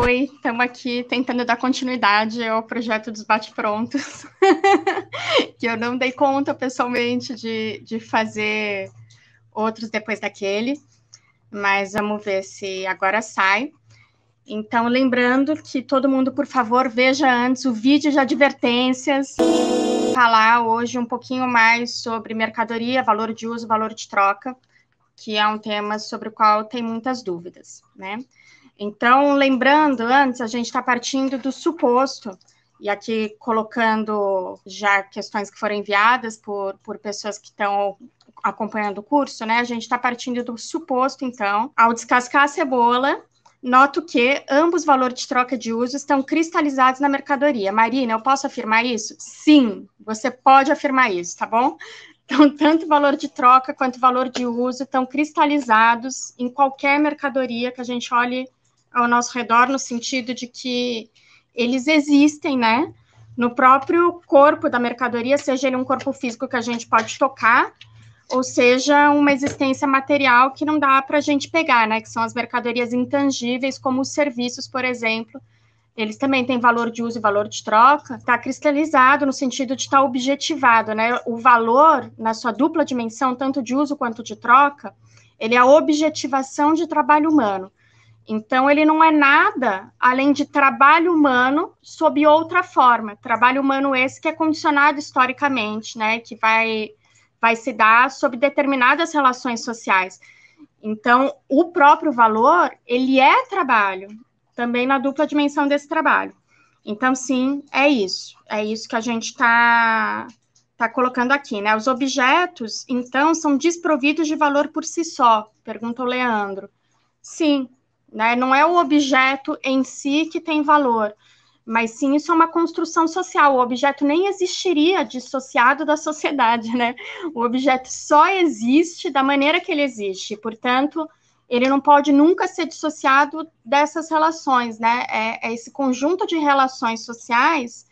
Oi, estamos aqui tentando dar continuidade ao projeto dos bate-prontos, que eu não dei conta pessoalmente de fazer outros depois daquele, mas vamos ver se agora sai. Então, lembrando que todo mundo, por favor, veja antes o vídeo de advertências, falar hoje um pouquinho mais sobre mercadoria, valor de uso, valor de troca, que é um tema sobre o qual tem muitas dúvidas, né? Então, lembrando, antes, a gente está partindo do suposto, e aqui colocando já questões que foram enviadas por pessoas que estão acompanhando o curso, né? A gente está partindo do suposto, então, ao descascar a cebola, noto que ambos os valores de troca de uso estão cristalizados na mercadoria. Marina, eu posso afirmar isso? Sim, você pode afirmar isso, tá bom? Então, tanto o valor de troca quanto o valor de uso estão cristalizados em qualquer mercadoria que a gente olhe ao nosso redor, no sentido de que eles existem, né? No próprio corpo da mercadoria, seja ele um corpo físico que a gente pode tocar, ou seja, uma existência material que não dá para a gente pegar, né? Que são as mercadorias intangíveis, como os serviços, por exemplo. Eles também têm valor de uso e valor de troca, está cristalizado no sentido de estar objetivado, né? O valor, na sua dupla dimensão, tanto de uso quanto de troca, ele é a objetivação de trabalho humano. Então, ele não é nada além de trabalho humano sob outra forma. Trabalho humano esse que é condicionado historicamente, né? Que vai se dar sob determinadas relações sociais. Então, o próprio valor, ele é trabalho, também na dupla dimensão desse trabalho. Então, sim, é isso que a gente está colocando aqui, né? Os objetos, então, são desprovidos de valor por si só, pergunta o Leandro. Sim, né? Não é o objeto em si que tem valor, mas sim, isso é uma construção social. O objeto nem existiria dissociado da sociedade, né? O objeto só existe da maneira que ele existe, portanto, ele não pode nunca ser dissociado dessas relações, né? É esse conjunto de relações sociais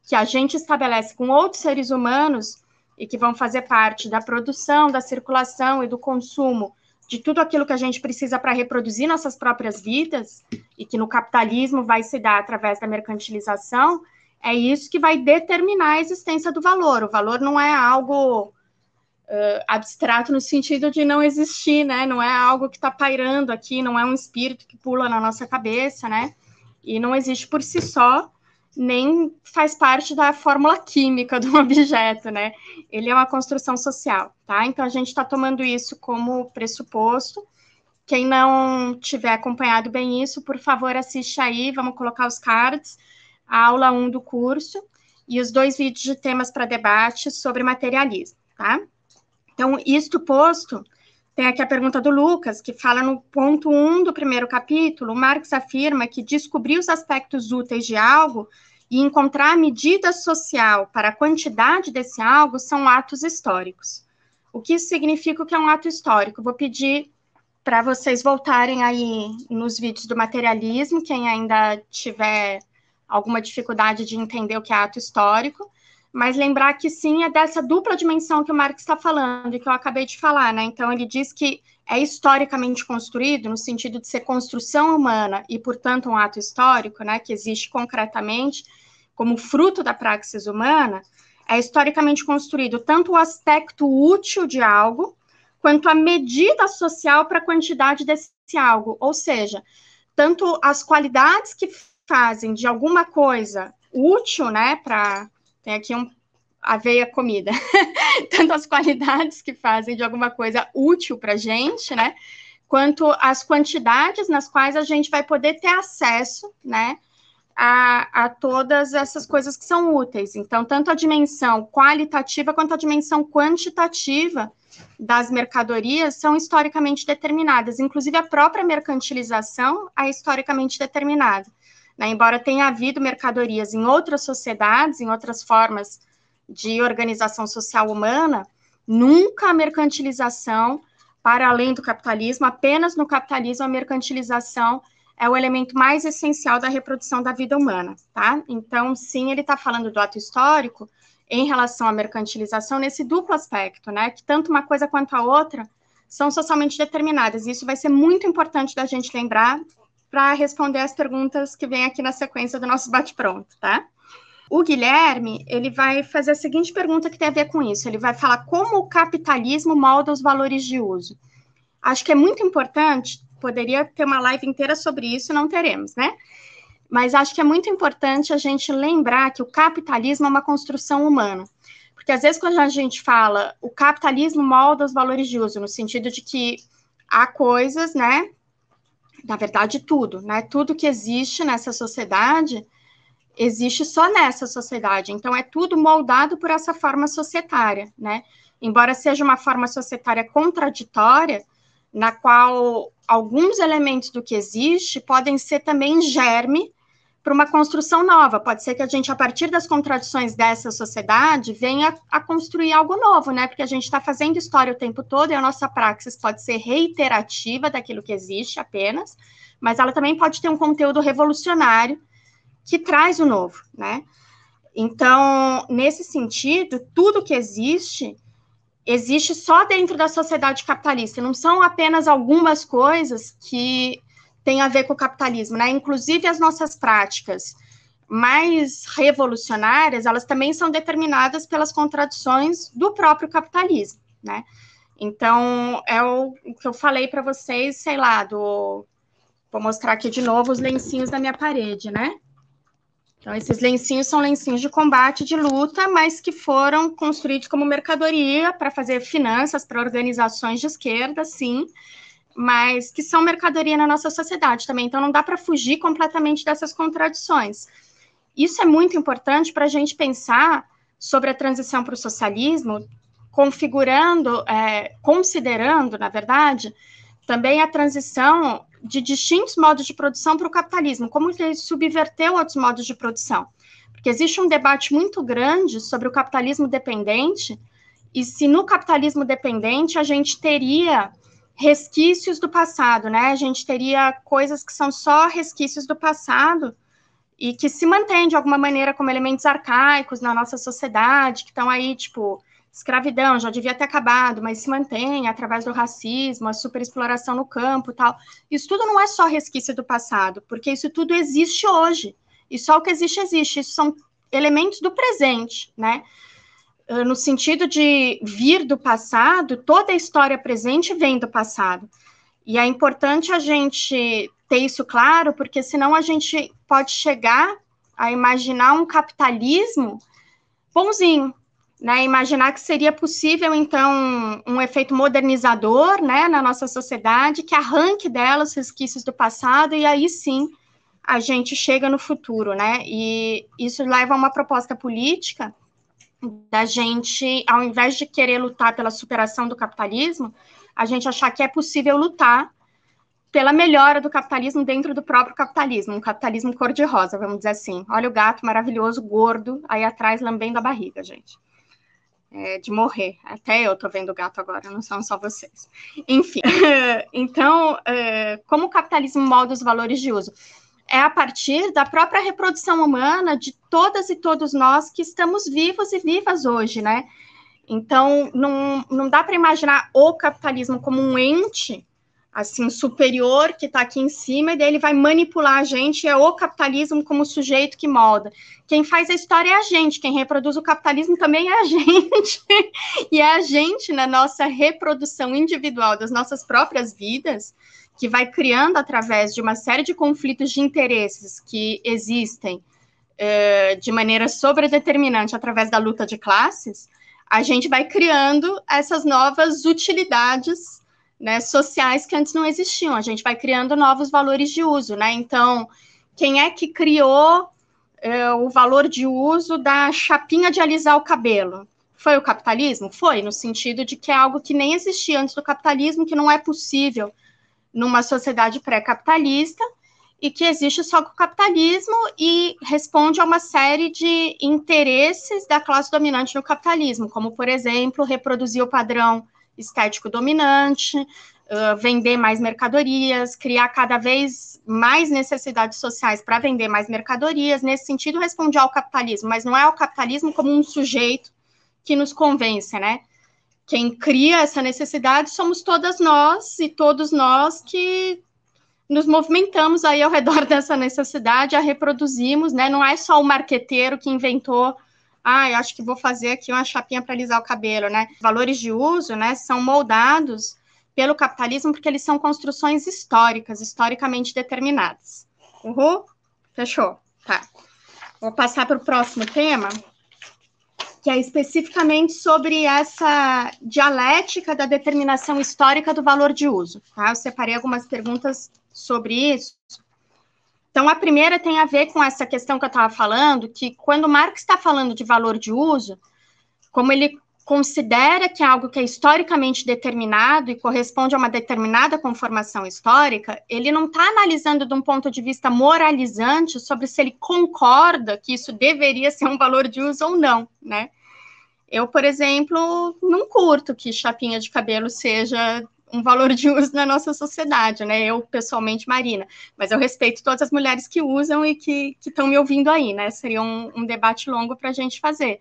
que a gente estabelece com outros seres humanos e que vão fazer parte da produção, da circulação e do consumo de tudo aquilo que a gente precisa para reproduzir nossas próprias vidas, e que no capitalismo vai se dar através da mercantilização, é isso que vai determinar a existência do valor. O valor não é algo abstrato no sentido de não existir, né? Não é algo que está pairando aqui, não é um espírito que pula na nossa cabeça, né? E não existe por si só, nem faz parte da fórmula química do objeto, né? Ele é uma construção social, tá? Então, a gente está tomando isso como pressuposto. Quem não tiver acompanhado bem isso, por favor, assiste aí, vamos colocar os cards, a aula 1 do curso, e os 2 vídeos de temas para debate sobre materialismo, tá? Então, isto posto, tem aqui a pergunta do Lucas, que fala no ponto 1 do primeiro capítulo, Marx afirma que descobrir os aspectos úteis de algo e encontrar a medida social para a quantidade desse algo são atos históricos. O que isso significa que é um ato histórico? Vou pedir para vocês voltarem aí nos vídeos do materialismo, quem ainda tiver alguma dificuldade de entender o que é ato histórico, mas lembrar que sim, é dessa dupla dimensão que o Marx está falando, e que eu acabei de falar, né? Então, ele diz que é historicamente construído, no sentido de ser construção humana e, portanto, um ato histórico, né? Que existe concretamente como fruto da praxis humana, é historicamente construído tanto o aspecto útil de algo, quanto a medida social para a quantidade desse algo, ou seja, tanto as qualidades que fazem de alguma coisa útil, né, tem aqui aveia comida, tanto as qualidades que fazem de alguma coisa útil para a gente, né, quanto as quantidades nas quais a gente vai poder ter acesso, né, a todas essas coisas que são úteis. Então, tanto a dimensão qualitativa quanto a dimensão quantitativa das mercadorias são historicamente determinadas. Inclusive, a própria mercantilização é historicamente determinada, né? Embora tenha havido mercadorias em outras sociedades, em outras formas de organização social humana, nunca a mercantilização, para além do capitalismo, apenas no capitalismo a mercantilização é o elemento mais essencial da reprodução da vida humana, tá? Então, sim, ele está falando do ato histórico em relação à mercantilização nesse duplo aspecto, né? Que tanto uma coisa quanto a outra são socialmente determinadas. E isso vai ser muito importante da gente lembrar para responder as perguntas que vem aqui na sequência do nosso bate-pronto, tá? O Guilherme, ele vai fazer a seguinte pergunta que tem a ver com isso. Ele vai falar como o capitalismo molda os valores de uso. Acho que é muito importante, poderia ter uma live inteira sobre isso, não teremos, né? Mas acho que é muito importante a gente lembrar que o capitalismo é uma construção humana. Porque às vezes quando a gente fala o capitalismo molda os valores de uso, no sentido de que há coisas, né? Na verdade, tudo, né? Tudo que existe nessa sociedade existe só nessa sociedade. Então, é tudo moldado por essa forma societária, né? Embora seja uma forma societária contraditória, na qual alguns elementos do que existe podem ser também germe para uma construção nova. Pode ser que a gente, a partir das contradições dessa sociedade, venha a construir algo novo, né? Porque a gente está fazendo história o tempo todo e a nossa praxis pode ser reiterativa daquilo que existe apenas, mas ela também pode ter um conteúdo revolucionário que traz o novo, né? Então, nesse sentido, tudo que existe só dentro da sociedade capitalista, não são apenas algumas coisas que têm a ver com o capitalismo, né? Inclusive as nossas práticas mais revolucionárias, elas também são determinadas pelas contradições do próprio capitalismo, né? Então, é o que eu falei para vocês, sei lá, vou mostrar aqui de novo os lencinhos da minha parede, né? Então, esses lencinhos são lencinhos de combate, de luta, mas que foram construídos como mercadoria para fazer finanças para organizações de esquerda, sim, mas que são mercadoria na nossa sociedade também. Então, não dá para fugir completamente dessas contradições. Isso é muito importante para a gente pensar sobre a transição para o socialismo, considerando, na verdade, também a transição de distintos modos de produção para o capitalismo, como ele subverteu outros modos de produção. Porque existe um debate muito grande sobre o capitalismo dependente, e se no capitalismo dependente a gente teria resquícios do passado, né? A gente teria coisas que são só resquícios do passado e que se mantêm de alguma maneira como elementos arcaicos na nossa sociedade, que estão aí, tipo, escravidão já devia ter acabado, mas se mantém através do racismo, a superexploração no campo e tal. Isso tudo não é só resquício do passado, porque isso tudo existe hoje. E só o que existe, existe. Isso são elementos do presente, né? No sentido de vir do passado, toda a história presente vem do passado. E é importante a gente ter isso claro, porque senão a gente pode chegar a imaginar um capitalismo bonzinho, né, imaginar que seria possível, então, um efeito modernizador, né, na nossa sociedade, que arranque dela os resquícios do passado, e aí sim a gente chega no futuro, né, e isso leva a uma proposta política da gente, ao invés de querer lutar pela superação do capitalismo, a gente achar que é possível lutar pela melhora do capitalismo dentro do próprio capitalismo, um capitalismo cor-de-rosa, vamos dizer assim. Olha o gato maravilhoso, gordo, aí atrás lambendo a barriga, gente. De morrer. Até eu tô vendo o gato agora, não são só vocês. Enfim, então, como o capitalismo molda os valores de uso? É a partir da própria reprodução humana de todas e todos nós que estamos vivos e vivas hoje, né? Então, não dá para imaginar o capitalismo como um ente assim, superior que está aqui em cima, e daí ele vai manipular a gente, é o capitalismo como sujeito que molda. Quem faz a história é a gente, quem reproduz o capitalismo também é a gente, e é a gente, na nossa reprodução individual das nossas próprias vidas, que vai criando através de uma série de conflitos de interesses que existem de maneira sobredeterminante através da luta de classes, a gente vai criando essas novas utilidades, né, sociais que antes não existiam. A gente vai criando novos valores de uso, né? Então, quem é que criou o valor de uso da chapinha de alisar o cabelo? Foi o capitalismo? Foi, no sentido de que é algo que nem existia antes do capitalismo, que não é possível numa sociedade pré-capitalista, e que existe só com o capitalismo e responde a uma série de interesses da classe dominante no capitalismo, como, por exemplo, reproduzir o padrão estético dominante, vender mais mercadorias, criar cada vez mais necessidades sociais para vender mais mercadorias. Nesse sentido, responde ao capitalismo, mas não é o capitalismo como um sujeito que nos convence, né? Quem cria essa necessidade somos todas nós e todos nós que nos movimentamos aí ao redor dessa necessidade, a reproduzimos, né? Não é só o marqueteiro que inventou, eu acho que vou fazer aqui uma chapinha para alisar o cabelo, né? Valores de uso, né, são moldados pelo capitalismo porque eles são construções históricas, historicamente determinadas. Uhul? Fechou? Tá. Vou passar para o próximo tema, que é especificamente sobre essa dialética da determinação histórica do valor de uso. Tá? Eu separei algumas perguntas sobre isso. Então, a primeira tem a ver com essa questão que eu estava falando, que quando Marx está falando de valor de uso, como ele considera que é algo que é historicamente determinado e corresponde a uma determinada conformação histórica, ele não está analisando de um ponto de vista moralizante sobre se ele concorda que isso deveria ser um valor de uso ou não, né? Eu, por exemplo, não curto que chapinha de cabelo seja um valor de uso na nossa sociedade, né? Eu, pessoalmente, Marina, mas eu respeito todas as mulheres que usam e que estão me ouvindo aí, né? Seria um debate longo para a gente fazer.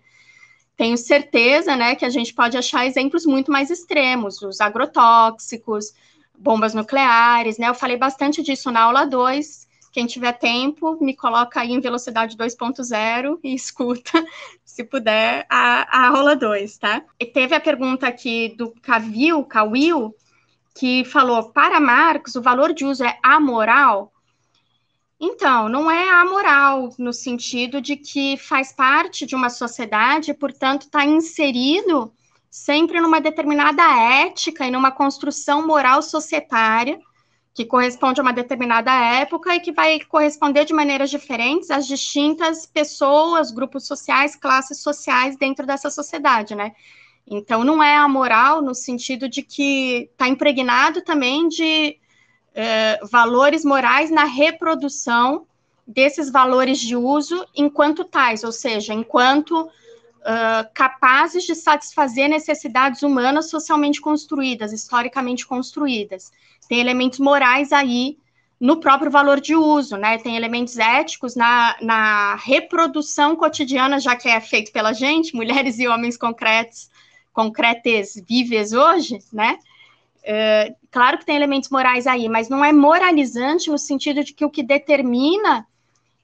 Tenho certeza, né, que a gente pode achar exemplos muito mais extremos, os agrotóxicos, bombas nucleares, né? Eu falei bastante disso na aula 2. Quem tiver tempo, me coloca aí em velocidade 2.0 e escuta, se puder, a aula 2, tá? E teve a pergunta aqui do Cawil, que falou, para Marx, o valor de uso é amoral? Então, não é amoral no sentido de que faz parte de uma sociedade, portanto, está inserido sempre numa determinada ética e numa construção moral societária, que corresponde a uma determinada época e que vai corresponder de maneiras diferentes às distintas pessoas, grupos sociais, classes sociais dentro dessa sociedade, né? Então, não é amoral no sentido de que está impregnado também de valores morais na reprodução desses valores de uso enquanto tais, ou seja, enquanto capazes de satisfazer necessidades humanas socialmente construídas, historicamente construídas. Tem elementos morais aí no próprio valor de uso, né? Tem elementos éticos na reprodução cotidiana, já que é feito pela gente, mulheres e homens concretos, vives hoje, né? Claro que tem elementos morais aí, mas não é moralizante no sentido de que o que determina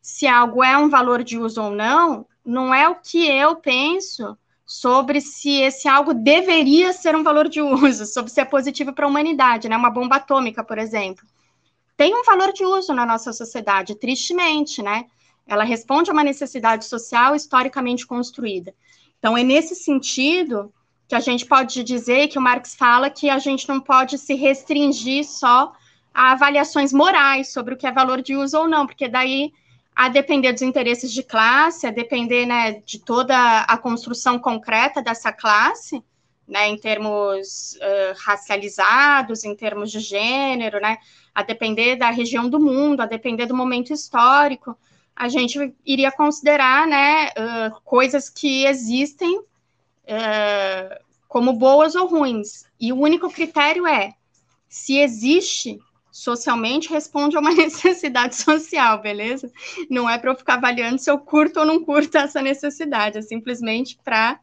se algo é um valor de uso ou não é o que eu penso sobre se esse algo deveria ser um valor de uso, sobre se é positivo para a humanidade, né? Uma bomba atômica, por exemplo. Tem um valor de uso na nossa sociedade, tristemente, né? Ela responde a uma necessidade social historicamente construída. Então, é nesse sentido que a gente pode dizer que o Marx fala que a gente não pode se restringir só a avaliações morais sobre o que é valor de uso ou não, porque daí, a depender dos interesses de classe, a depender, né, de toda a construção concreta dessa classe, né, em termos racializados, em termos de gênero, né, a depender da região do mundo, a depender do momento histórico, a gente iria considerar, né, coisas que existem como boas ou ruins. E o único critério é se existe socialmente, responde a uma necessidade social, beleza? Não é para eu ficar avaliando se eu curto ou não curto essa necessidade, é simplesmente para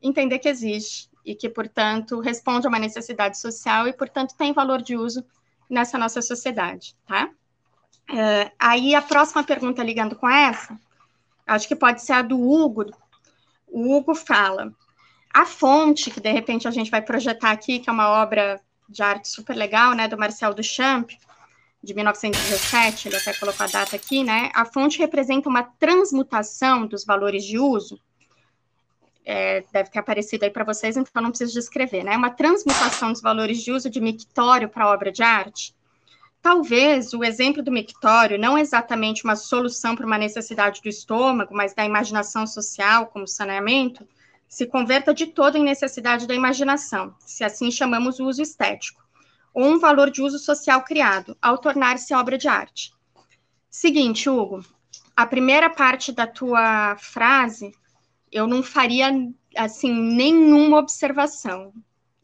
entender que existe e que, portanto, responde a uma necessidade social e, portanto, tem valor de uso nessa nossa sociedade, tá? Aí a próxima pergunta ligando com essa, acho que pode ser a do Hugo. O Hugo fala, a fonte, que de repente a gente vai projetar aqui, que é uma obra de arte super legal, né, do Marcel Duchamp, de 1917, ele até colocou a data aqui, né, a fonte representa uma transmutação dos valores de uso, deve ter aparecido aí para vocês, então não preciso descrever, né, uma transmutação dos valores de uso de mictório para obra de arte. Talvez o exemplo do mictório, não exatamente uma solução para uma necessidade do estômago, mas da imaginação social, como saneamento, se converta de todo em necessidade da imaginação, se assim chamamos o uso estético, ou um valor de uso social criado, ao tornar-se obra de arte. Seguinte, Hugo, a primeira parte da tua frase, eu não faria, assim, nenhuma observação.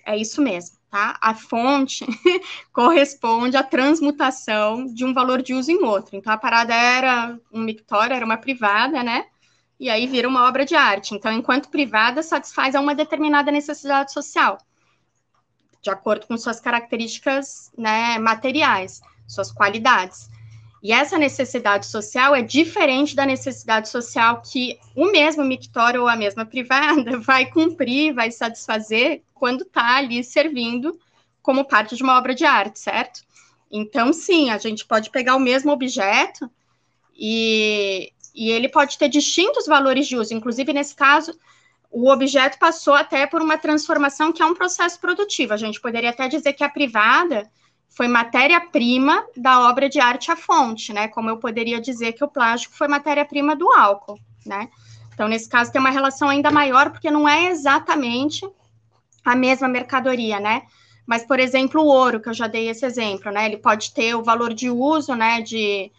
É isso mesmo, tá? A fonte corresponde à transmutação de um valor de uso em outro. Então, a parada era um mictório, era uma privada, né? E aí vira uma obra de arte. Então, enquanto privada, satisfaz a uma determinada necessidade social, de acordo com suas características, né, materiais. suas qualidades. E essa necessidade social é diferente da necessidade social que o mesmo mictório ou a mesma privada vai cumprir, vai satisfazer quando está ali servindo como parte de uma obra de arte, certo? Então, sim, a gente pode pegar o mesmo objeto e ele pode ter distintos valores de uso. Inclusive, nesse caso, o objeto passou até por uma transformação que é um processo produtivo. A gente poderia até dizer que a privada foi matéria-prima da obra de arte à fonte, né? Como eu poderia dizer que o plástico foi matéria-prima do álcool, né? Então, nesse caso, tem uma relação ainda maior, porque não é exatamente a mesma mercadoria, né? Mas, por exemplo, o ouro, que eu já dei esse exemplo, né? Ele pode ter o valor de uso, né? De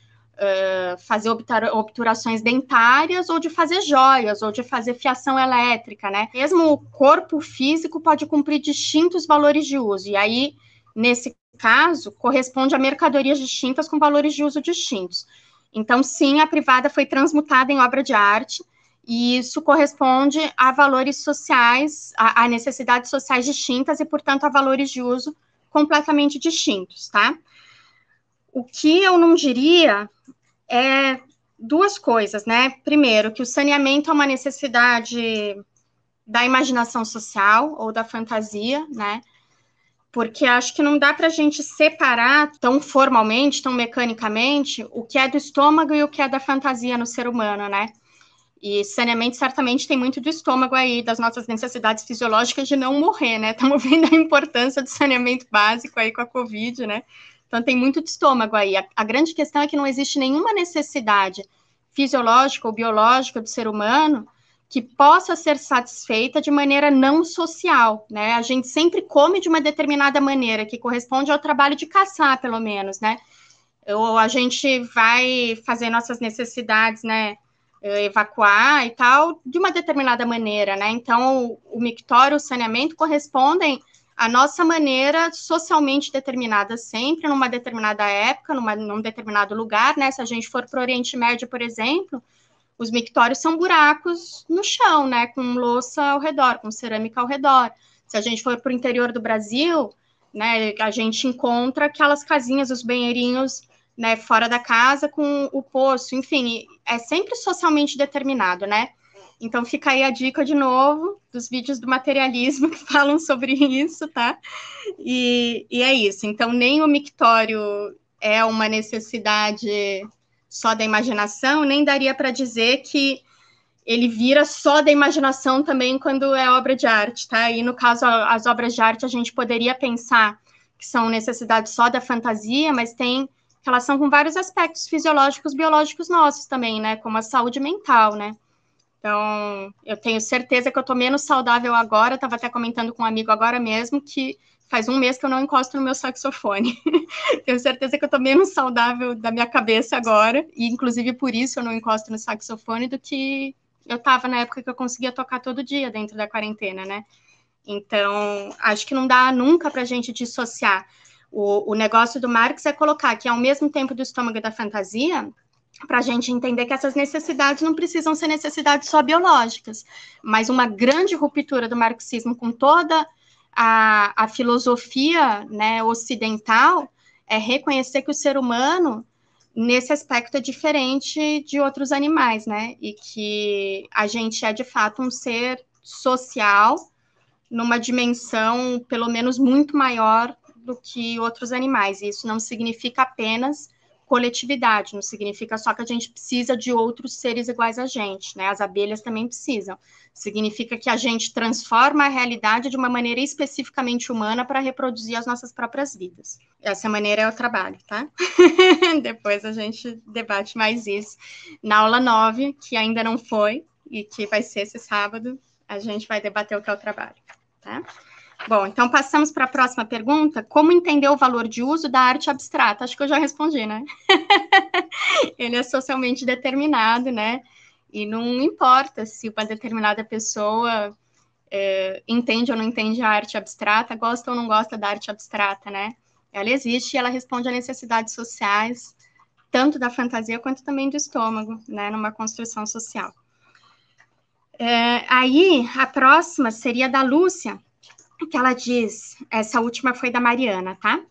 fazer obturações dentárias, ou de fazer joias, ou de fazer fiação elétrica, né? Mesmo o corpo físico pode cumprir distintos valores de uso. E aí, nesse caso, corresponde a mercadorias distintas com valores de uso distintos. Então, sim, a privada foi transmutada em obra de arte, e isso corresponde a valores sociais, a necessidades sociais distintas e, portanto, a valores de uso completamente distintos, tá? O que eu não diria é duas coisas, né? Primeiro, que o saneamento é uma necessidade da imaginação social ou da fantasia, né? Porque acho que não dá para a gente separar tão formalmente, tão mecanicamente, o que é do estômago e o que é da fantasia no ser humano, né? E saneamento certamente tem muito do estômago aí, das nossas necessidades fisiológicas de não morrer, né? Estamos vendo a importância do saneamento básico aí com a Covid, né? Então tem muito de estômago aí. A grande questão é que não existe nenhuma necessidade fisiológica ou biológica do ser humano que possa ser satisfeita de maneira não social, né? A gente sempre come de uma determinada maneira, que corresponde ao trabalho de caçar, pelo menos, né? Ou a gente vai fazer nossas necessidades, né? Evacuar e tal, de uma determinada maneira, né? Então, o mictório, o saneamento correspondem à nossa maneira socialmente determinada sempre, numa determinada época, num determinado lugar, né? Se a gente for para o Oriente Médio, por exemplo, os mictórios são buracos no chão, né? Com louça ao redor, com cerâmica ao redor. Se a gente for para o interior do Brasil, né? A gente encontra aquelas casinhas, os banheirinhos, né, fora da casa com o poço, enfim, é sempre socialmente determinado, né? Então fica aí a dica de novo dos vídeos do materialismo que falam sobre isso, tá? E é isso. Então nem o mictório é uma necessidade só da imaginação, nem daria para dizer que ele vira só da imaginação também quando é obra de arte, tá? E no caso as obras de arte a gente poderia pensar que são necessidades só da fantasia, mas tem relação com vários aspectos fisiológicos, biológicos nossos também, né? Como a saúde mental, né? Então, eu tenho certeza que eu tô menos saudável agora, estava até comentando com um amigo agora mesmo, que faz um mês que eu não encosto no meu saxofone. Tenho certeza que eu tô menos saudável da minha cabeça agora, e inclusive por isso eu não encosto no saxofone, do que eu estava na época que eu conseguia tocar todo dia dentro da quarentena, né? Então, acho que não dá nunca para a gente dissociar. O negócio do Marx é colocar que, ao mesmo tempo do estômago e da fantasia, para a gente entender que essas necessidades não precisam ser necessidades só biológicas, mas uma grande ruptura do marxismo com toda a filosofia, né, ocidental é reconhecer que o ser humano, nesse aspecto, é diferente de outros animais, né, e que a gente é, de fato, um ser social numa dimensão, pelo menos, muito maior do que outros animais. E isso não significa apenas coletividade, não significa só que a gente precisa de outros seres iguais a gente, né? As abelhas também precisam. Significa que a gente transforma a realidade de uma maneira especificamente humana para reproduzir as nossas próprias vidas. Essa maneira é o trabalho, tá? Depois a gente debate mais isso. Na aula 9, que ainda não foi, e que vai ser esse sábado, a gente vai debater o que é o trabalho, tá? Bom, então passamos para a próxima pergunta. Como entender o valor de uso da arte abstrata? Acho que eu já respondi, né? Ele é socialmente determinado, né? E não importa se uma determinada pessoa entende ou não entende a arte abstrata, gosta ou não gosta da arte abstrata, né? Ela existe e ela responde a necessidades sociais, tanto da fantasia quanto também do estômago, né? Numa construção social. Aí, a próxima seria da Lúcia, que ela diz, essa última foi da Mariana, tá?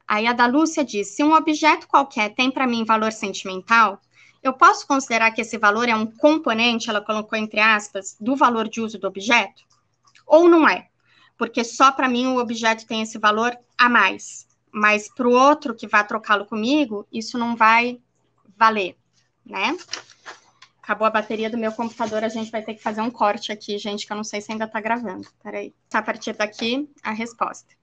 Aí a da Lúcia diz, se um objeto qualquer tem para mim valor sentimental, eu posso considerar que esse valor é um componente, ela colocou entre aspas, do valor de uso do objeto? Ou não é? Porque só para mim o objeto tem esse valor a mais, mas para o outro que vai trocá-lo comigo, isso não vai valer, né? Acabou a bateria do meu computador, a gente vai ter que fazer um corte aqui, gente, que eu não sei se ainda está gravando. Peraí. A partir daqui, a resposta.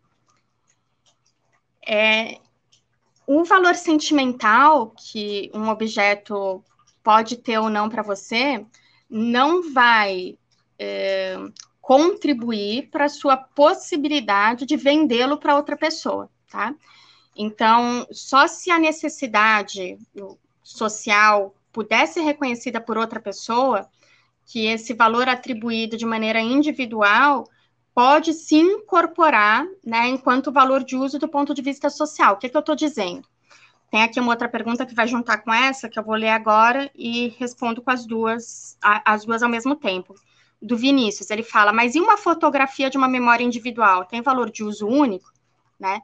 O valor sentimental que um objeto pode ter ou não para você não vai contribuir para a sua possibilidade de vendê-lo para outra pessoa, tá? Então, só se a necessidade social puder ser reconhecida por outra pessoa, que esse valor atribuído de maneira individual pode se incorporar, né, enquanto valor de uso do ponto de vista social. O que eu estou dizendo? Tem aqui uma outra pergunta que vai juntar com essa, que eu vou ler agora e respondo com as duas ao mesmo tempo. Do Vinícius, ele fala, mas e uma fotografia de uma memória individual? Tem valor de uso único? Né?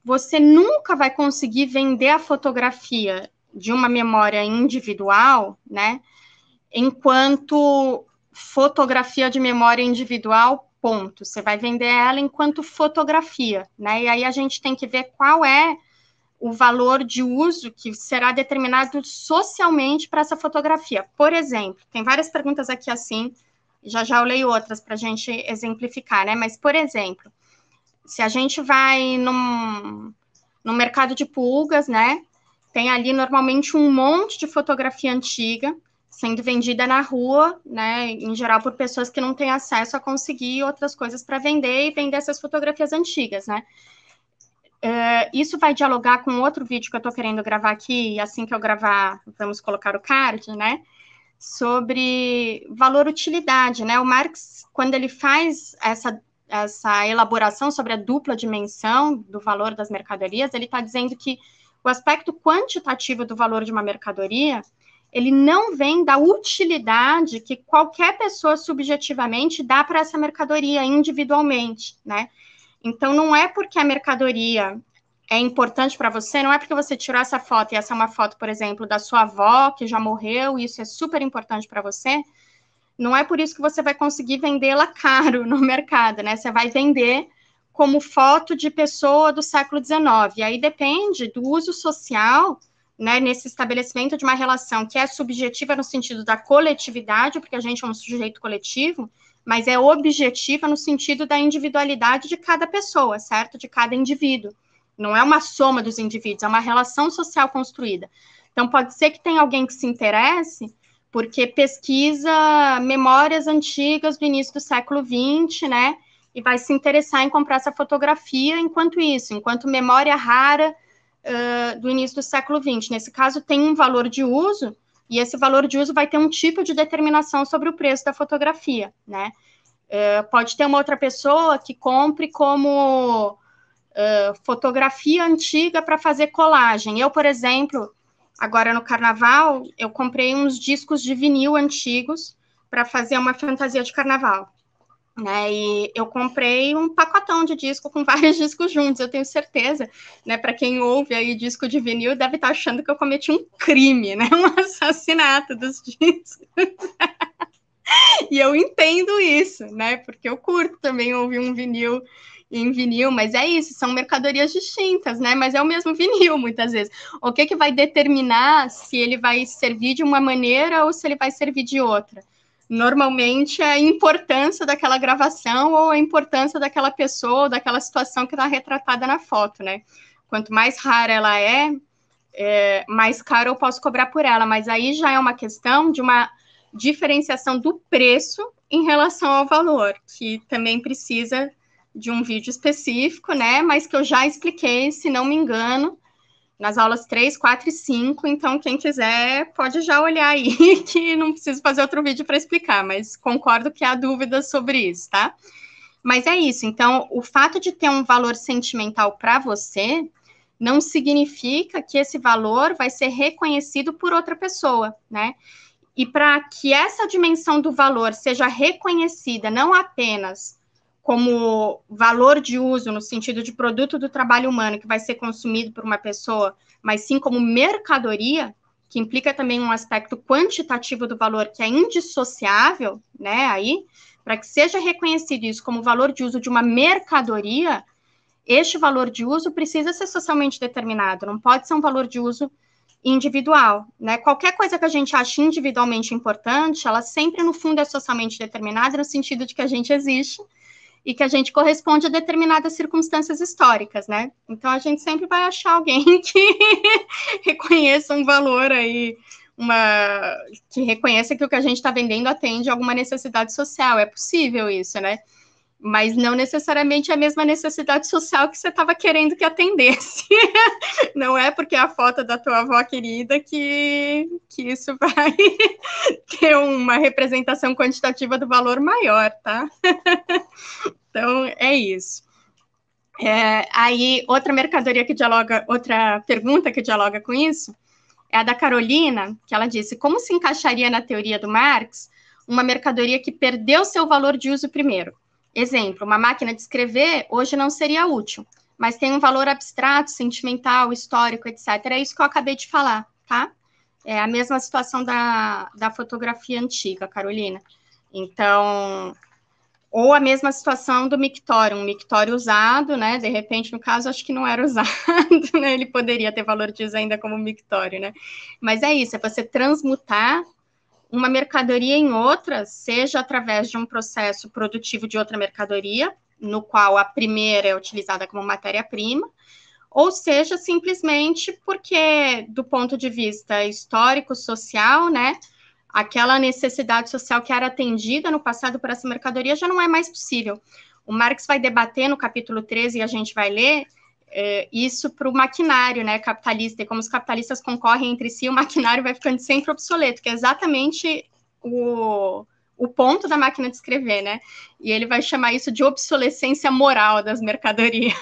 Você nunca vai conseguir vender a fotografia de uma memória individual, né? Enquanto fotografia de memória individual, ponto. Você vai vender ela enquanto fotografia, né? E aí a gente tem que ver qual é o valor de uso que será determinado socialmente para essa fotografia. Por exemplo, tem várias perguntas aqui assim, já eu leio outras para a gente exemplificar, né? Mas, por exemplo, se a gente vai no mercado de pulgas, né? Tem ali normalmente um monte de fotografia antiga sendo vendida na rua, né? Em geral por pessoas que não têm acesso a conseguir outras coisas para vender e vender essas fotografias antigas, né? Isso vai dialogar com outro vídeo que eu estou querendo gravar aqui, e assim que eu gravar, vamos colocar o card, né? Sobre valor-utilidade, né? O Marx, quando ele faz essa elaboração sobre a dupla dimensão do valor das mercadorias, ele está dizendo que o aspecto quantitativo do valor de uma mercadoria, ele não vem da utilidade que qualquer pessoa subjetivamente dá para essa mercadoria individualmente, né? Então, não é porque a mercadoria é importante para você, não é porque você tirou essa foto, e essa é uma foto, por exemplo, da sua avó, que já morreu, e isso é super importante para você, não é por isso que você vai conseguir vendê-la caro no mercado, né? Você vai vender como foto de pessoa do século XIX, e aí depende do uso social, né, nesse estabelecimento de uma relação que é subjetiva no sentido da coletividade, porque a gente é um sujeito coletivo, mas é objetiva no sentido da individualidade de cada pessoa, certo? De cada indivíduo. Não é uma soma dos indivíduos, é uma relação social construída. Então, pode ser que tenha alguém que se interesse porque pesquisa memórias antigas do início do século XX, né? E vai se interessar em comprar essa fotografia enquanto memória rara do início do século XX. Nesse caso, tem um valor de uso, e esse valor de uso vai ter um tipo de determinação sobre o preço da fotografia, né? Pode ter uma outra pessoa que compre como fotografia antiga para fazer colagem. Eu, por exemplo, agora no carnaval, eu comprei uns discos de vinil antigos para fazer uma fantasia de carnaval, né? E eu comprei um pacotão de disco com vários discos juntos. Eu tenho certeza, né? Para quem ouve aí disco de vinil, deve estar achando que eu cometi um crime, né? Um assassinato dos discos. E eu entendo isso, né? Porque eu curto também ouvir um vinil em vinil, mas é isso, são mercadorias distintas, né? Mas é o mesmo vinil, muitas vezes. O que vai determinar se ele vai servir de uma maneira ou se ele vai servir de outra? Normalmente é a importância daquela gravação ou a importância daquela pessoa ou daquela situação que está retratada na foto, né? Quanto mais rara ela mais caro eu posso cobrar por ela, mas aí já é uma questão de uma diferenciação do preço em relação ao valor, que também precisa de um vídeo específico, né? Mas que eu já expliquei, se não me engano, nas aulas 3, 4 e 5. Então, quem quiser pode já olhar aí, que não preciso fazer outro vídeo para explicar, mas concordo que há dúvidas sobre isso, tá? Mas é isso. Então, o fato de ter um valor sentimental para você não significa que esse valor vai ser reconhecido por outra pessoa, né? E para que essa dimensão do valor seja reconhecida não apenas como valor de uso, no sentido de produto do trabalho humano, que vai ser consumido por uma pessoa, mas sim como mercadoria, que implica também um aspecto quantitativo do valor que é indissociável, né, aí, para que seja reconhecido isso como valor de uso de uma mercadoria, este valor de uso precisa ser socialmente determinado, não pode ser um valor de uso individual, né? Qualquer coisa que a gente ache individualmente importante, ela sempre, no fundo, é socialmente determinada, no sentido de que a gente existe e que a gente corresponde a determinadas circunstâncias históricas, né? Então, a gente sempre vai achar alguém que reconheça um valor aí, que reconheça que o que a gente está vendendo atende a alguma necessidade social. É possível isso, né? Mas não necessariamente a mesma necessidade social que você estava querendo que atendesse. Não é porque é a foto da tua avó querida que isso vai ter uma representação quantitativa do valor maior, tá? Então, é isso. Aí, outra pergunta que dialoga com isso é a da Carolina, que ela disse: como se encaixaria na teoria do Marx uma mercadoria que perdeu seu valor de uso primeiro? Exemplo, uma máquina de escrever hoje não seria útil, mas tem um valor abstrato, sentimental, histórico, etc. É isso que eu acabei de falar, tá? É a mesma situação da fotografia antiga, Carolina. Então, ou a mesma situação do mictório, um mictório usado, né? De repente, no caso, acho que não era usado, né? Ele poderia ter valor de uso ainda como mictório, né? Mas é isso, é você transmutar uma mercadoria em outra, seja através de um processo produtivo de outra mercadoria, no qual a primeira é utilizada como matéria-prima, ou seja, simplesmente porque, do ponto de vista histórico, social, né, aquela necessidade social que era atendida no passado por essa mercadoria já não é mais possível. O Marx vai debater no capítulo 13, e a gente vai ler, isso para o maquinário, né, capitalista, e como os capitalistas concorrem entre si, o maquinário vai ficando sempre obsoleto, que é exatamente o ponto da máquina de escrever, né, e ele vai chamar isso de obsolescência moral das mercadorias,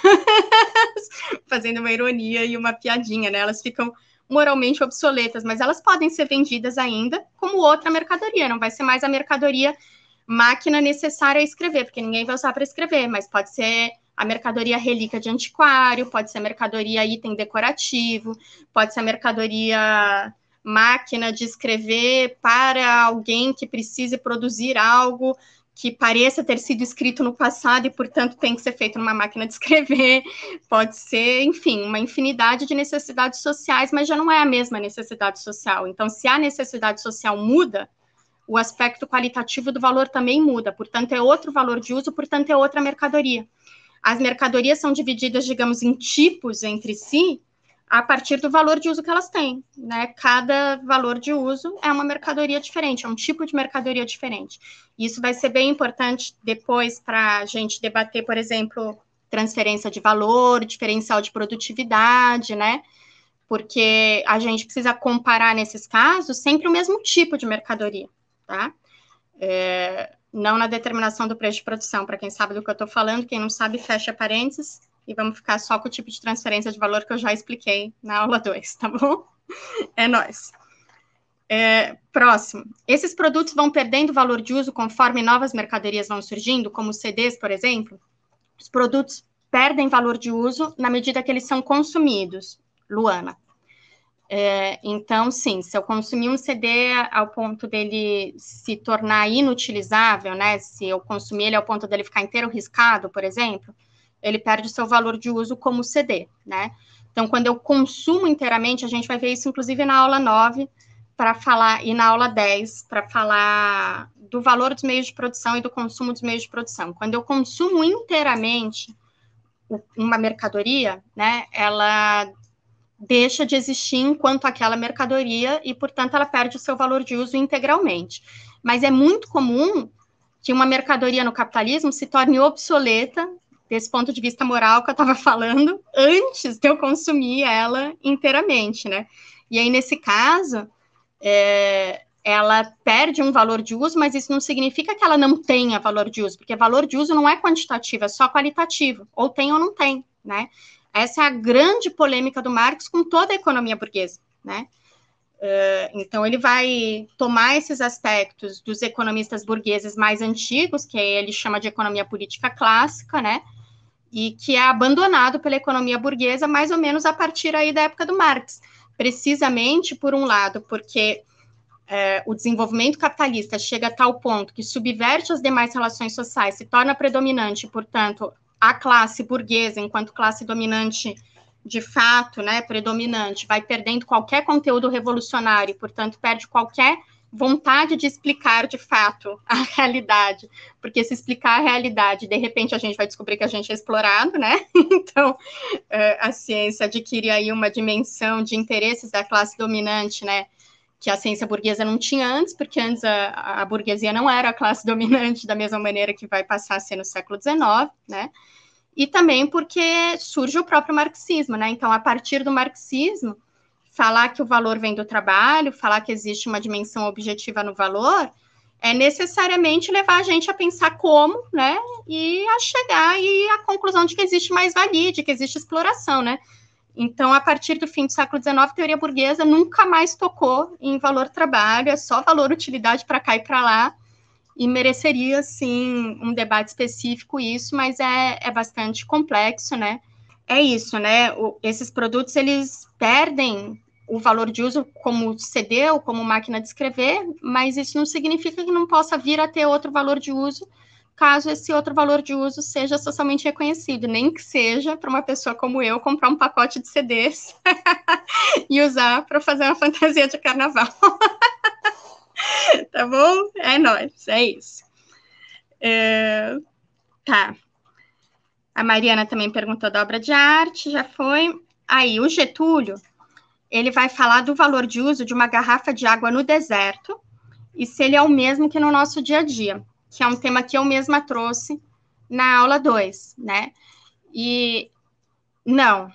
fazendo uma ironia e uma piadinha, né, elas ficam moralmente obsoletas, mas elas podem ser vendidas ainda como outra mercadoria, não vai ser mais a mercadoria máquina necessária a escrever, porque ninguém vai usar para escrever, mas pode ser a mercadoria relíquia de antiquário, pode ser a mercadoria item decorativo, pode ser a mercadoria máquina de escrever para alguém que precise produzir algo que pareça ter sido escrito no passado e, portanto, tem que ser feito numa máquina de escrever. Pode ser, enfim, uma infinidade de necessidades sociais, mas já não é a mesma necessidade social. Então, se a necessidade social muda, o aspecto qualitativo do valor também muda, portanto, é outro valor de uso, portanto, é outra mercadoria. As mercadorias são divididas, digamos, em tipos entre si, a partir do valor de uso que elas têm, né? Cada valor de uso é uma mercadoria diferente, é um tipo de mercadoria diferente. Isso vai ser bem importante depois para a gente debater, por exemplo, transferência de valor, diferencial de produtividade, né? Porque a gente precisa comparar, nesses casos, sempre o mesmo tipo de mercadoria, tá? Não na determinação do preço de produção, para quem sabe do que eu estou falando, quem não sabe, fecha parênteses, e vamos ficar só com o tipo de transferência de valor que eu já expliquei na aula 2, tá bom? É nóis. Próximo. Esses produtos vão perdendo valor de uso conforme novas mercadorias vão surgindo, como os CDs, por exemplo. Os produtos perdem valor de uso na medida que eles são consumidos. Luana. Então, sim, se eu consumir um CD ao ponto dele se tornar inutilizável, né, se eu consumir ele ao ponto dele ficar inteiro riscado, por exemplo, ele perde o seu valor de uso como CD, né? Então, quando eu consumo inteiramente, a gente vai ver isso, inclusive, na aula 9, para falar, e na aula 10, para falar do valor dos meios de produção e do consumo dos meios de produção. Quando eu consumo inteiramente uma mercadoria, né, ela deixa de existir enquanto aquela mercadoria e, portanto, ela perde o seu valor de uso integralmente. Mas é muito comum que uma mercadoria no capitalismo se torne obsoleta, desse ponto de vista moral que eu estava falando, antes de eu consumir ela inteiramente, né? E aí, nesse caso, ela perde um valor de uso, mas isso não significa que ela não tenha valor de uso, porque valor de uso não é quantitativo, é só qualitativo, ou tem ou não tem, né? Essa é a grande polêmica do Marx com toda a economia burguesa, né? Então, ele vai tomar esses aspectos dos economistas burgueses mais antigos, que ele chama de economia política clássica, né? E que é abandonado pela economia burguesa mais ou menos a partir aí da época do Marx. Precisamente, por um lado, porque o desenvolvimento capitalista chega a tal ponto que subverte as demais relações sociais, se torna predominante, portanto, a classe burguesa, enquanto classe dominante de fato, né, predominante, vai perdendo qualquer conteúdo revolucionário, portanto, perde qualquer vontade de explicar de fato a realidade, porque se explicar a realidade, de repente a gente vai descobrir que a gente é explorado, né? Então, a ciência adquire aí uma dimensão de interesses da classe dominante, né? Que a ciência burguesa não tinha antes, porque antes a burguesia não era a classe dominante da mesma maneira que vai passar a ser no século XIX, né? E também porque surge o próprio marxismo, né? Então, a partir do marxismo, falar que o valor vem do trabalho, falar que existe uma dimensão objetiva no valor, é necessariamente levar a gente a pensar como, né? E a chegar aí à conclusão de que existe mais-valia, de que existe exploração, né? Então, a partir do fim do século XIX, a teoria burguesa nunca mais tocou em valor trabalho, é só valor utilidade para cá e para lá, e mereceria, sim, um debate específico isso, mas é bastante complexo, né? É isso, né? Esses produtos, eles perdem o valor de uso como CD ou como máquina de escrever, mas isso não significa que não possa vir a ter outro valor de uso, caso esse outro valor de uso seja socialmente reconhecido, nem que seja para uma pessoa como eu comprar um pacote de CDs e usar para fazer uma fantasia de carnaval. Tá bom? É nóis, é isso. Tá. A Mariana também perguntou da obra de arte, já foi. Aí, o Getúlio, ele vai falar do valor de uso de uma garrafa de água no deserto e se ele é o mesmo que no nosso dia a dia, que é um tema que eu mesma trouxe na aula 2, né? E não,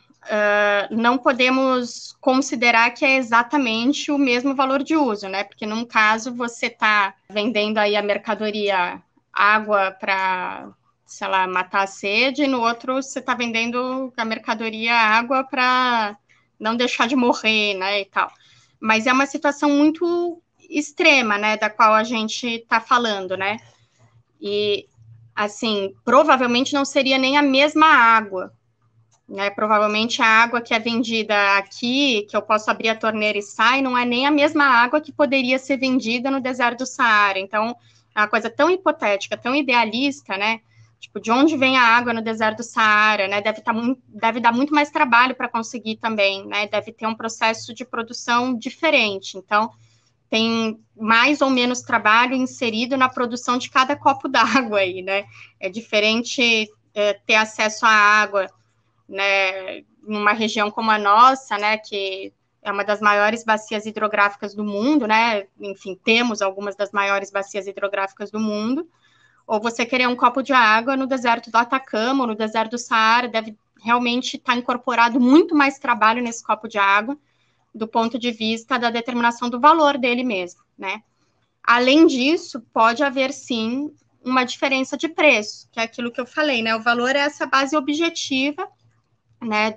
não podemos considerar que é exatamente o mesmo valor de uso, né? Porque num caso você está vendendo aí a mercadoria água para, sei lá, matar a sede, e no outro você está vendendo a mercadoria água para não deixar de morrer, né, e tal. Mas é uma situação muito extrema, né, da qual a gente está falando, né? E, assim, provavelmente não seria nem a mesma água, né? Provavelmente a água que é vendida aqui, que eu posso abrir a torneira e sai, não é nem a mesma água que poderia ser vendida no deserto do Saara. Então, é uma coisa tão hipotética, tão idealista, né? Tipo, de onde vem a água no deserto do Saara, né? Deve dar muito mais trabalho para conseguir também, né? Deve ter um processo de produção diferente. Então, tem mais ou menos trabalho inserido na produção de cada copo d'água aí, né? É diferente ter acesso à água, né, numa região como a nossa, né, que é uma das maiores bacias hidrográficas do mundo, né, enfim, temos algumas das maiores bacias hidrográficas do mundo, ou você querer um copo de água no deserto do Atacama ou no deserto do Saara, deve realmente estar incorporado muito mais trabalho nesse copo de água, do ponto de vista da determinação do valor dele mesmo, né. Além disso, pode haver, sim, uma diferença de preço, que é aquilo que eu falei, né, o valor é essa base objetiva, né,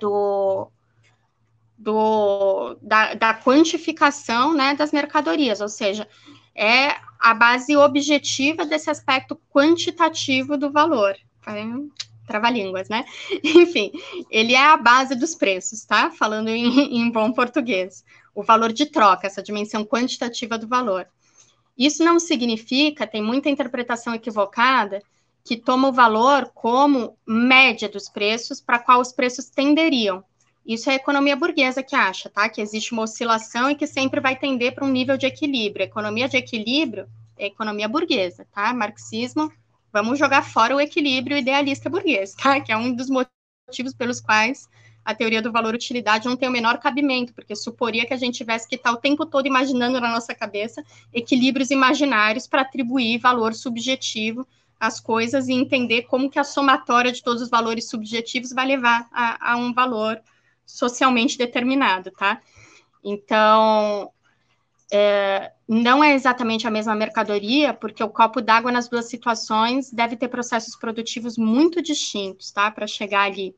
da quantificação, né, das mercadorias, ou seja, é a base objetiva desse aspecto quantitativo do valor. Trava-línguas, né? Enfim, ele é a base dos preços, tá? Falando em bom português. O valor de troca, essa dimensão quantitativa do valor. Isso não significa, tem muita interpretação equivocada, que toma o valor como média dos preços para qual os preços tenderiam. Isso é a economia burguesa que acha, tá? Que existe uma oscilação e que sempre vai tender para um nível de equilíbrio. A economia de equilíbrio é a economia burguesa, tá? Marxismo, vamos jogar fora o equilíbrio idealista burguês, tá? Que é um dos motivos pelos quais a teoria do valor-utilidade não tem o menor cabimento, porque suporia que a gente tivesse que estar o tempo todo imaginando na nossa cabeça equilíbrios imaginários para atribuir valor subjetivo às coisas e entender como que a somatória de todos os valores subjetivos vai levar a um valor socialmente determinado, tá? Então, não é exatamente a mesma mercadoria, porque o copo d'água nas duas situações deve ter processos produtivos muito distintos, tá? Para chegar ali.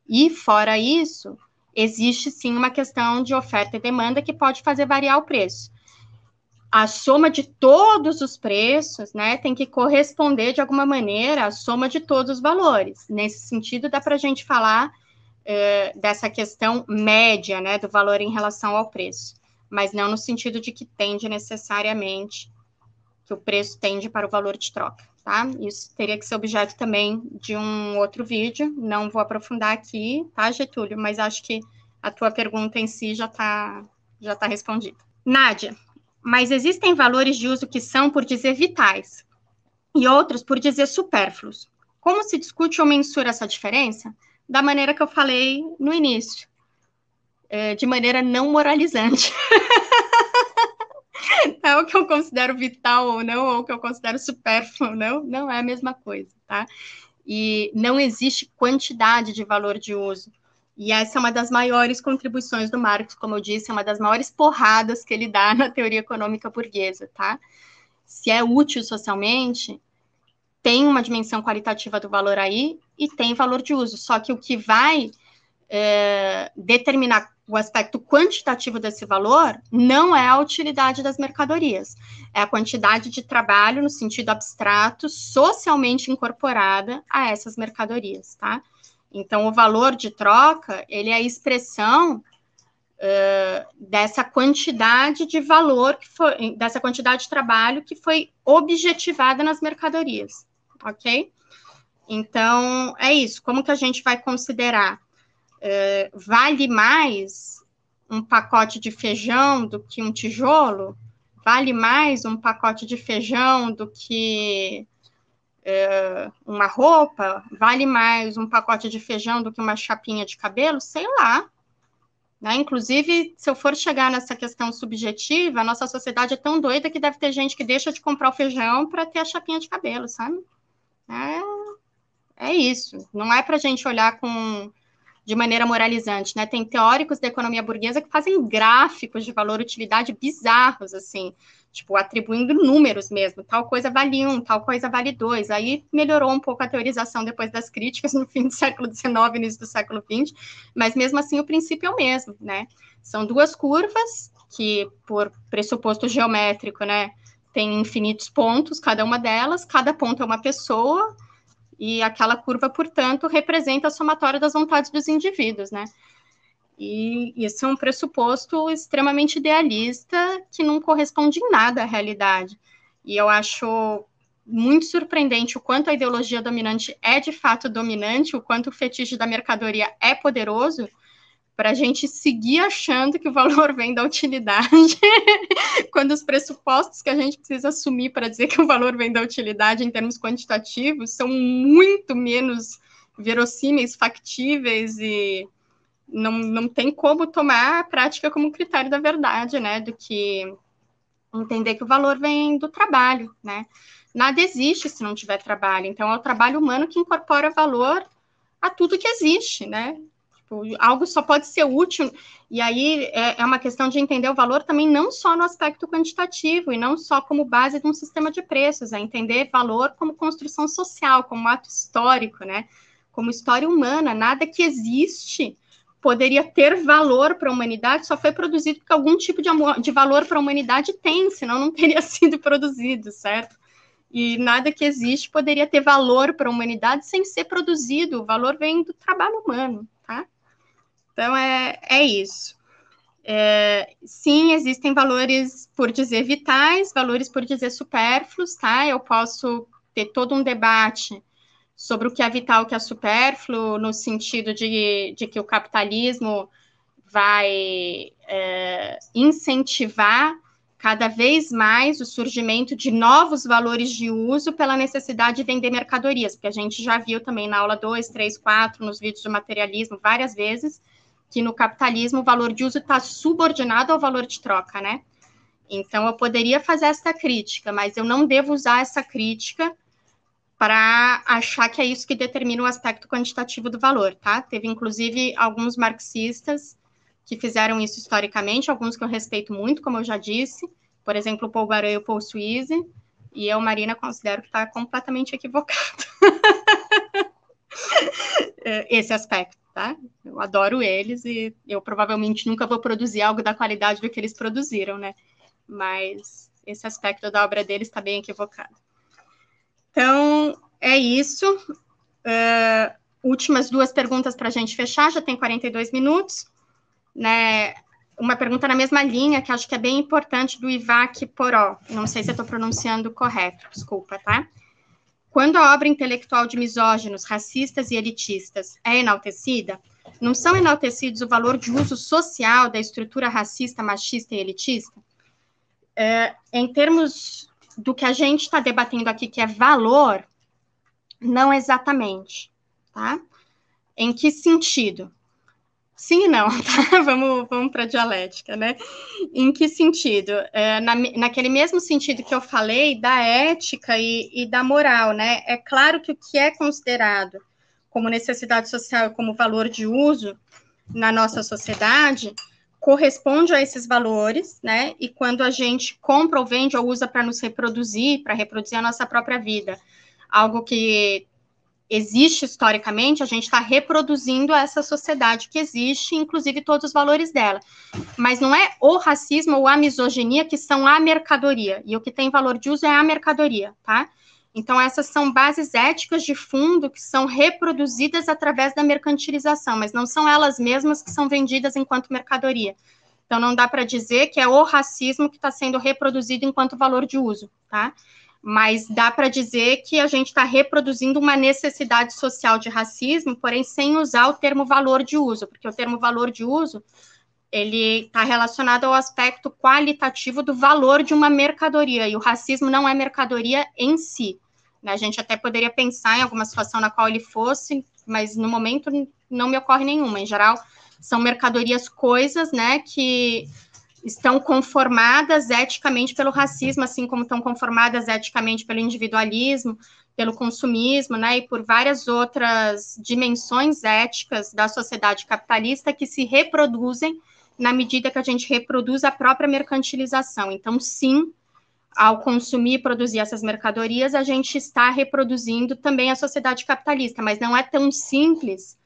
E, fora isso, existe sim uma questão de oferta e demanda que pode fazer variar o preço. A soma de todos os preços, né, tem que corresponder de alguma maneira à soma de todos os valores. Nesse sentido, dá para a gente falar dessa questão média, né, do valor em relação ao preço, mas não no sentido de que tende necessariamente, que o preço tende para o valor de troca, tá? Isso teria que ser objeto também de um outro vídeo, não vou aprofundar aqui, tá, Getúlio? Mas acho que a tua pergunta em si já tá respondida. Nádia, mas existem valores de uso que são, por dizer, vitais, e outros por dizer supérfluos. Como se discute ou mensura essa diferença? Da maneira que eu falei no início, de maneira não moralizante. É o que eu considero vital ou não, ou o que eu considero supérfluo ou não, não é a mesma coisa, tá? E não existe quantidade de valor de uso. E essa é uma das maiores contribuições do Marx, como eu disse, é uma das maiores porradas que ele dá na teoria econômica burguesa, tá? Se é útil socialmente, tem uma dimensão qualitativa do valor aí e tem valor de uso. Só que o que vai determinar o aspecto quantitativo desse valor não é a utilidade das mercadorias, é a quantidade de trabalho no sentido abstrato, socialmente incorporada a essas mercadorias, tá? Então, o valor de troca, ele é a expressão dessa quantidade de valor, dessa quantidade de trabalho que foi objetivada nas mercadorias, ok? Então, é isso. Como que a gente vai considerar? Vale mais um pacote de feijão do que um tijolo? Vale mais um pacote de feijão do que uma roupa? Vale mais um pacote de feijão do que uma chapinha de cabelo? Sei lá. Né? Inclusive, se eu for chegar nessa questão subjetiva, a nossa sociedade é tão doida que deve ter gente que deixa de comprar o feijão para ter a chapinha de cabelo, sabe? É isso. Não é para a gente olhar de maneira moralizante, né? Tem teóricos da economia burguesa que fazem gráficos de valor-utilidade bizarros, assim, tipo, atribuindo números mesmo. Tal coisa vale 1, tal coisa vale 2. Aí melhorou um pouco a teorização depois das críticas no fim do século XIX, início do século XX, mas mesmo assim o princípio é o mesmo, né? São duas curvas que, por pressuposto geométrico, né, tem infinitos pontos, cada uma delas, cada ponto é uma pessoa, e aquela curva, portanto, representa a somatória das vontades dos indivíduos, né? E isso é um pressuposto extremamente idealista que não corresponde em nada à realidade. E eu acho muito surpreendente o quanto a ideologia dominante é de fato dominante, o quanto o fetiche da mercadoria é poderoso, para a gente seguir achando que o valor vem da utilidade, quando os pressupostos que a gente precisa assumir para dizer que o valor vem da utilidade em termos quantitativos são muito menos verossímeis, factíveis, e não tem como tomar a prática como critério da verdade, né, do que entender que o valor vem do trabalho, né. Nada existe se não tiver trabalho, então é o trabalho humano que incorpora valor a tudo que existe, né. Algo só pode ser útil, e aí é uma questão de entender o valor também não só no aspecto quantitativo, e não só como base de um sistema de preços, é entender valor como construção social, como ato histórico, né? Como história humana, nada que existe poderia ter valor para a humanidade, só foi produzido porque algum tipo de valor para a humanidade tem, senão não teria sido produzido, certo? E nada que existe poderia ter valor para a humanidade sem ser produzido, o valor vem do trabalho humano, tá? Então, é isso. Sim, existem valores por dizer vitais, valores por dizer supérfluos, tá? Eu posso ter todo um debate sobre o que é vital e o que é supérfluo, no sentido de que o capitalismo vai incentivar cada vez mais o surgimento de novos valores de uso pela necessidade de vender mercadorias, porque a gente já viu também na aula 2, 3, 4, nos vídeos do materialismo, várias vezes, que no capitalismo o valor de uso está subordinado ao valor de troca, né? Então, eu poderia fazer essa crítica, mas eu não devo usar essa crítica para achar que é isso que determina o aspecto quantitativo do valor, tá? Teve, inclusive, alguns marxistas que fizeram isso historicamente, alguns que eu respeito muito, como eu já disse, por exemplo, o Paul Baran e o Paul Suisse, e eu, Marina, considero que está completamente equivocado. esse aspecto, tá? Eu adoro eles e eu provavelmente nunca vou produzir algo da qualidade do que eles produziram, né? Mas esse aspecto da obra deles está bem equivocado. Então, é isso. Últimas duas perguntas para a gente fechar, já tem 42 minutos, né? Uma pergunta na mesma linha, que acho que é bem importante, do Ivac Poró. Não sei se eu estou pronunciando correto, desculpa, tá? Quando a obra intelectual de misóginos, racistas e elitistas é enaltecida, não são enaltecidos o valor de uso social da estrutura racista, machista e elitista? Em termos do que a gente está debatendo aqui, que é valor, não exatamente, tá? Em que sentido? Sim e não, tá? Vamos para a dialética, né? Em que sentido? Naquele mesmo sentido que eu falei da ética e da moral, né? É claro que o que é considerado como necessidade social e como valor de uso na nossa sociedade corresponde a esses valores, né? E quando a gente compra ou vende ou usa para nos reproduzir, para reproduzir a nossa própria vida, algo que existe historicamente, a gente está reproduzindo essa sociedade que existe, inclusive todos os valores dela. Mas não é o racismo ou a misoginia que são a mercadoria, e o que tem valor de uso é a mercadoria, tá? Então, essas são bases éticas de fundo que são reproduzidas através da mercantilização, mas não são elas mesmas que são vendidas enquanto mercadoria. Então, não dá para dizer que é o racismo que está sendo reproduzido enquanto valor de uso, tá? Mas dá para dizer que a gente está reproduzindo uma necessidade social de racismo, porém sem usar o termo valor de uso, porque o termo valor de uso, ele está relacionado ao aspecto qualitativo do valor de uma mercadoria, e o racismo não é mercadoria em si, né? A gente até poderia pensar em alguma situação na qual ele fosse, mas no momento não me ocorre nenhuma. Em geral, são mercadorias, coisas, né, que estão conformadas eticamente pelo racismo, assim como estão conformadas eticamente pelo individualismo, pelo consumismo, né, e por várias outras dimensões éticas da sociedade capitalista que se reproduzem na medida que a gente reproduz a própria mercantilização. Então, sim, ao consumir e produzir essas mercadorias, a gente está reproduzindo também a sociedade capitalista, mas não é tão simples,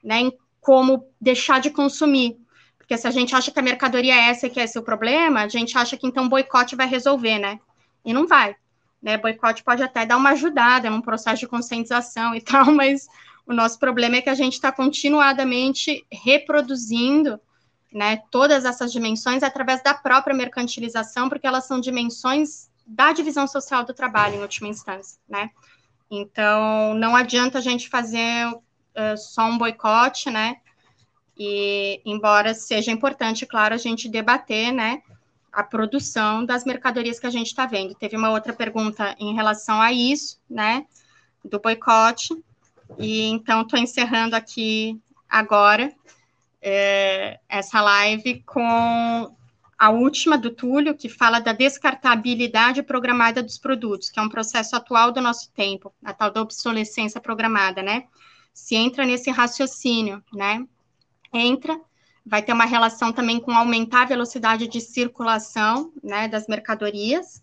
né, como deixar de consumir. Porque se a gente acha que a mercadoria é essa e que esse é o problema, a gente acha que então boicote vai resolver, né? E não vai. Né? Boicote pode até dar uma ajudada num processo de conscientização e tal, mas o nosso problema é que a gente está continuadamente reproduzindo, né, todas essas dimensões através da própria mercantilização, porque elas são dimensões da divisão social do trabalho, em última instância, né? Então, não adianta a gente fazer só um boicote, né? E, embora seja importante, claro, a gente debater, né, a produção das mercadorias que a gente está vendo. Teve uma outra pergunta em relação a isso, né, do boicote, e então estou encerrando aqui agora essa live com a última do Túlio, que fala da descartabilidade programada dos produtos, que é um processo atual do nosso tempo, a tal da obsolescência programada, né? Se entra nesse raciocínio, né? Vai ter uma relação também com aumentar a velocidade de circulação, né, das mercadorias,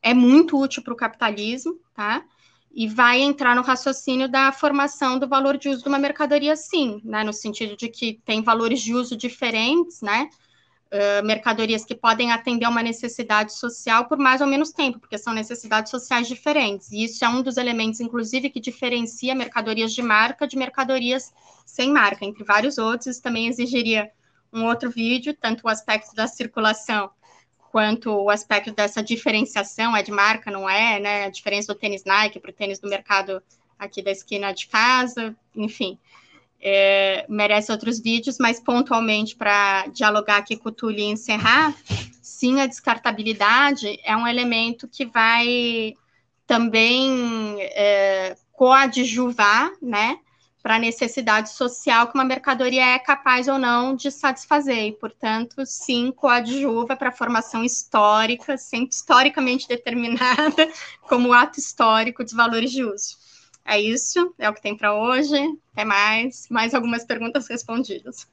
é muito útil para o capitalismo, tá? E vai entrar no raciocínio da formação do valor de uso de uma mercadoria, sim, né, no sentido de que tem valores de uso diferentes, né, mercadorias que podem atender a uma necessidade social por mais ou menos tempo, porque são necessidades sociais diferentes, e isso é um dos elementos, inclusive, que diferencia mercadorias de marca de mercadorias sem marca, entre vários outros. Isso também exigiria um outro vídeo, tanto o aspecto da circulação, quanto o aspecto dessa diferenciação, é de marca, não é, né, a diferença do tênis Nike para o tênis do mercado aqui da esquina de casa, enfim, merece outros vídeos, mas pontualmente para dialogar aqui com o Túlio e encerrar, sim, a descartabilidade é um elemento que vai também coadjuvar, né, para a necessidade social que uma mercadoria é capaz ou não de satisfazer, e, portanto, sim, coadjuva para a formação histórica, sempre historicamente determinada como ato histórico dos valores de uso. É isso, é o que tem para hoje. Até mais. Mais algumas perguntas respondidas.